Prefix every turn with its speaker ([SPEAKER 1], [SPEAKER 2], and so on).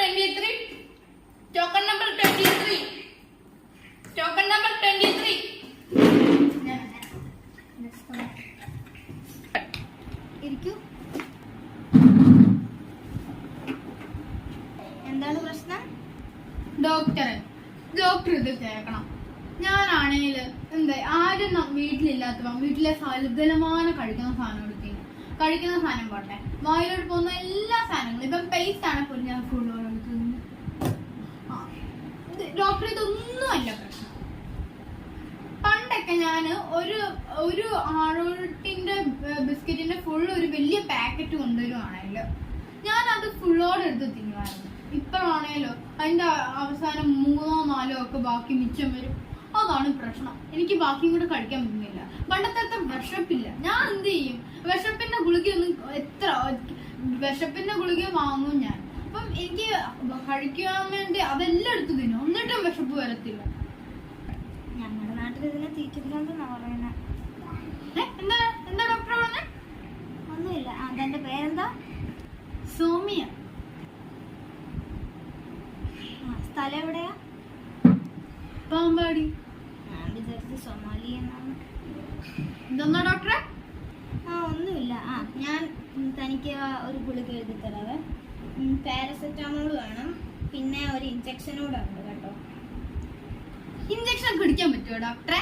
[SPEAKER 1] 23. Token number 23. Token number 23.
[SPEAKER 2] ഇരിക്കൂ. എന്താണ് പ്രശ്നം?
[SPEAKER 1] ഡോക്ടർ ഇത് കേൾക്കണം. ഞാനാണെങ്കിൽ എന്താ ആരും വീട്ടിലില്ലാത്തപ്പോ വീട്ടിലെ സകലമാനം കഴിക്കുന്ന സാധനം എടുക്കുന്നു. കഴിക്കുന്ന സാധനം പോട്ടെ, വായിലോട്ട് പോകുന്ന എല്ലാ സാധനങ്ങളും ഇപ്പം പേസ്റ്റ് ആണ് പോലും ഞാൻ ഫുള്ളോട് എടുക്കുന്നത്. ഡോക്ടർ ഇതൊന്നും അല്ല പ്രശ്നം. പണ്ടൊക്കെ ഞാൻ ഒരു ആറോട്ടിന്റെ ബിസ്ക്കറ്റിന്റെ ഫുൾ ഒരു വലിയ പാക്കറ്റ് കൊണ്ടുവരുവാണല്ലോ, ഞാൻ അത് ഫുള്ളോടെ എടുത്ത് തിന്നുമായിരുന്നു. ഇപ്പോഴാണേലോ അതിന്റെ അവസാനം 3 or 4 ഒക്കെ ബാക്കി മിച്ചം വരും. അതാണ് പ്രശ്നം. എനിക്ക് ബാക്കിയും കൂടെ കഴിക്കാൻ പറ്റുന്നില്ല. പണ്ടത്തെ അത്ര വിശപ്പില്ല. ഞാൻ എന്ത് ചെയ്യും? വിശപ്പിന്റെ ഗുളിക വാങ്ങും ഞാൻ. അപ്പം എനിക്ക് കഴിക്കാൻ വേണ്ടി അതെല്ലാം എടുത്തു തിന്നും, എന്നിട്ടും വിശപ്പ് വരത്തില്ല.
[SPEAKER 2] ഞങ്ങളുടെ നാട്ടിൽ ഇതിനെ തീറ്റില്ലെന്നാ പറയുന്നത്.
[SPEAKER 1] എന്താ ഡോക്ടർ പറഞ്ഞേ?
[SPEAKER 2] ഒന്നുമില്ല. തന്റെ പേരെന്താ?
[SPEAKER 1] സോമിയ.
[SPEAKER 2] സ്ഥലം എവിടെയാ?
[SPEAKER 1] പാമ്പാടി.
[SPEAKER 2] ഞാൻ വിചാരിച്ചു സൊമാലി എന്നാണ്.
[SPEAKER 1] ഇതെന്താ ഡോക്ടറെ?
[SPEAKER 2] ഒന്നുമില്ല. ഞാൻ തനിക്ക് ഒരു ഗുളിക എഴുതി തരാവേ. പാരസെറ്റമോൾ വേണം, പിന്നെ ഒരു ഇഞ്ചക്ഷൻ കൂടെ ഉണ്ട് കേട്ടോ.
[SPEAKER 1] ഇഞ്ചക്ഷൻ പിടിക്കാൻ പറ്റുമോ ഡോക്ടറെ?